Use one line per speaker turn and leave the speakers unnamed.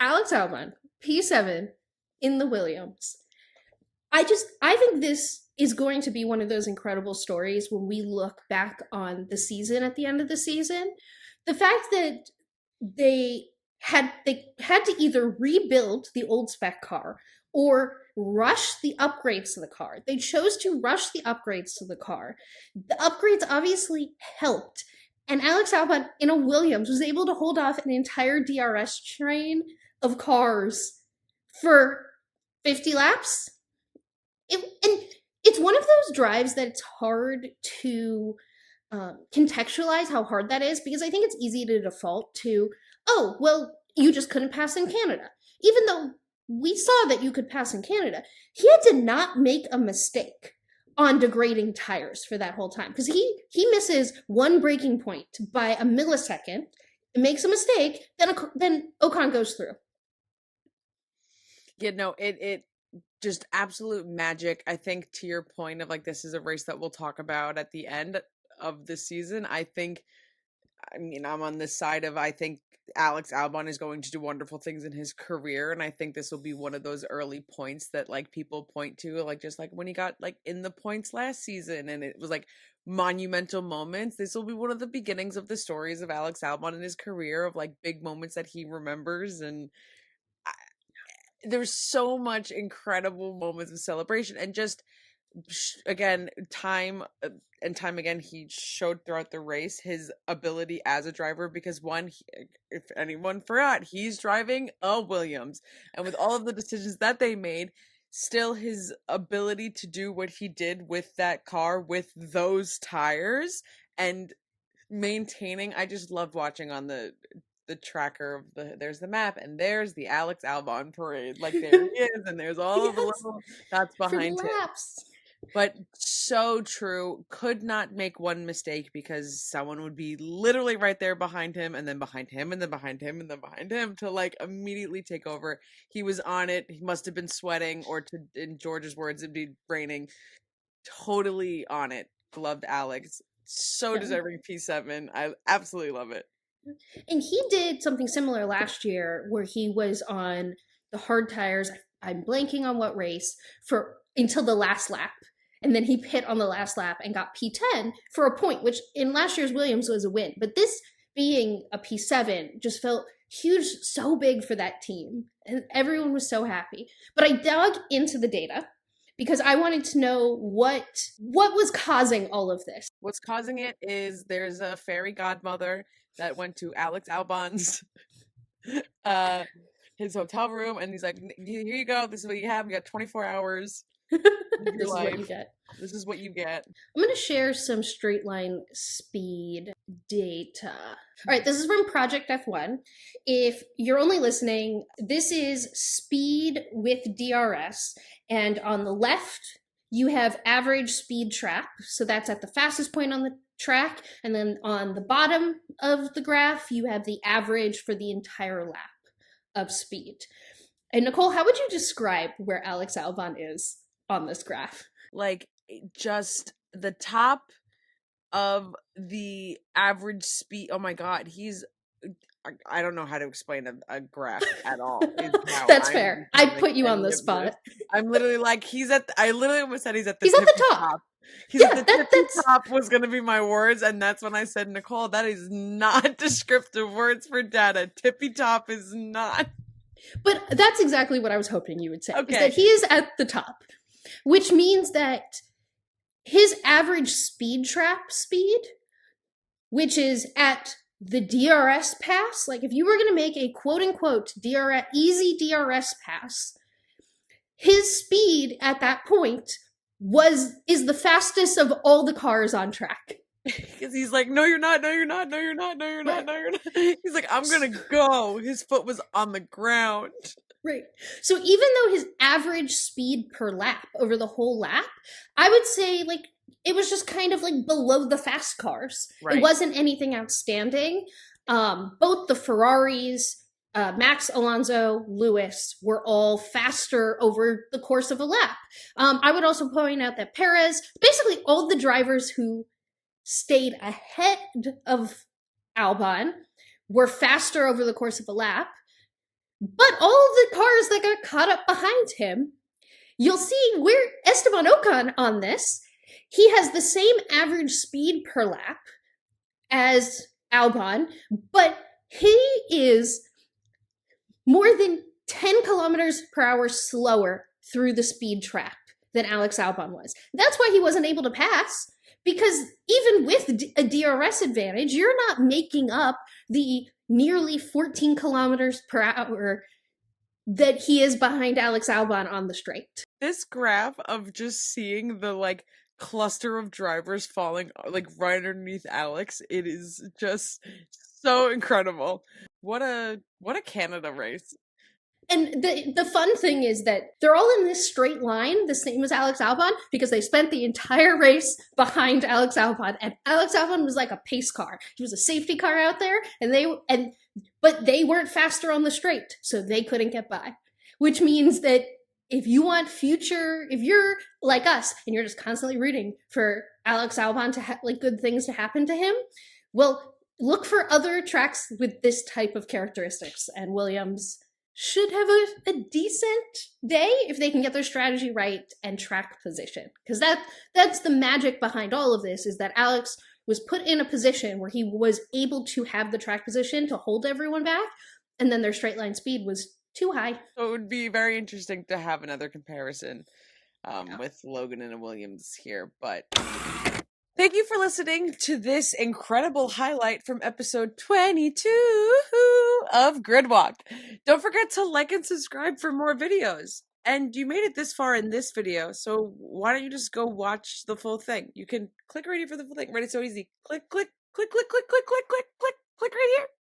Alex Albon, P7 in the Williams. I think this is going to be one of those incredible stories when we look back on the season at the end of the season. The fact that they had to either rebuild the old spec car or rush the upgrades to the car. They chose to rush the upgrades to the car. The upgrades obviously helped. And Alex Albon in a Williams was able to hold off an entire DRS train of cars for 50 laps. And it's one of those drives that it's hard to contextualize how hard that is, because I think it's easy to default to, oh, well, you just couldn't pass in Canada. Even though we saw that you could pass in Canada, he had to not make a mistake on degrading tires for that whole time, because he misses one braking point by a millisecond, makes a mistake, then Ocon goes through.
Yeah, no, it just absolute magic. I think to your point of like, this is a race that we'll talk about at the end of the season. I mean, I'm on this side of, I think Alex Albon is going to do wonderful things in his career, and I think this will be one of those early points that like people point to, like just like when he got like in the points last season and it was like monumental moments. This will be one of the beginnings of the stories of Alex Albon in his career, of like big moments that he remembers. And there's so much incredible moments of celebration, and just again, time and time again, he showed throughout the race his ability as a driver, because if anyone forgot, he's driving a Williams, and with all of the decisions that they made, still his ability to do what he did with that car, with those tires, and maintaining. I just loved watching on the tracker of there's the map, and there's the Alex Albon parade. Like, there he is, and there's all of the little dots behind him. But so true. Could not make one mistake, because someone would be literally right there behind him, and then behind him, and then behind him, and then behind him, to like immediately take over. He was on it. He must have been sweating, or in George's words, it'd be raining. Totally on it. Loved Alex. So deserving P7. I absolutely love it.
And he did something similar last year where he was on the hard tires. I'm blanking on what race, until the last lap. And then he pit on the last lap and got P10 for a point, which in last year's Williams was a win. But this being a P7 just felt huge, so big for that team. And everyone was so happy. But I dug into the data because I wanted to know what was causing all of this.
What's causing it is there's a fairy godmother that went to Alex Albon's his hotel room, and he's like, here you go, this is what you have, you got 24 hours.
This is what you get.
This is what you get.
I'm going to share some straight line speed data. All right, this is from Project F1. If you're only listening, this is speed with DRS, and on the left, you have average speed trap, so that's at the fastest point on the track, and then on the bottom of the graph, you have the average for the entire lap of speed. And Nicole, how would you describe where Alex Albon is on this graph?
Like, just the top of the average speed. Oh my God, I don't know how to explain a graph at all.
That's fair. I put you on the spot.
I'm literally like, I literally almost said he's at the
top.
He's at the tippy top was going to be my words, and that's when I said, Nicole, that is not descriptive words for data. Tippy top is not.
But that's exactly what I was hoping you would say.
Okay.
Is that he is at the top, which means that his average speed trap speed, which is at the DRS pass, like if you were going to make a quote-unquote easy DRS pass, his speed at that point is the fastest of all the cars on track.
Because he's like, no, you're not, no, you're not, no, you're not, no, you're not, no, you're not. He's like, I'm going to go. His foot was on the ground.
Right. So even though his average speed per lap over the whole lap, I would say like it was just kind of like below the fast cars. Right. It wasn't anything outstanding. Both the Ferraris, Max, Alonso, Lewis were all faster over the course of a lap. I would also point out that Perez, basically all the drivers who stayed ahead of Albon were faster over the course of a lap. But all of the cars that got caught up behind him, you'll see where Esteban Ocon on this, he has the same average speed per lap as Albon, but he is more than 10 kilometers per hour slower through the speed trap than Alex Albon was. That's why he wasn't able to pass, because even with a DRS advantage, you're not making up the nearly 14 kilometers per hour that he is behind Alex Albon on the straight.
This graph of just seeing the like cluster of drivers falling like right underneath Alex, it is just so incredible. What a Canada race.
And the fun thing is that they're all in this straight line, the same as Alex Albon, because they spent the entire race behind Alex Albon, and Alex Albon was like a pace car. He was a safety car out there, but they weren't faster on the straight, so they couldn't get by. Which means that if you're like us and you're just constantly rooting for Alex Albon to like good things to happen to him, well, look for other tracks with this type of characteristics, and Williams should have a decent day if they can get their strategy right and track position, because that's the magic behind all of this, is that Alex was put in a position where he was able to have the track position to hold everyone back, and then their straight line speed was too high.
So it would be very interesting to have another comparison with Logan and Williams here, but thank you for listening to this incredible highlight from episode 22 of Gridwalk. Don't forget to like and subscribe for more videos. And you made it this far in this video, so why don't you just go watch the full thing? You can click right here for the full thing. Right, it's so easy. Click, click, click, click, click, click, click, click, click, click right here.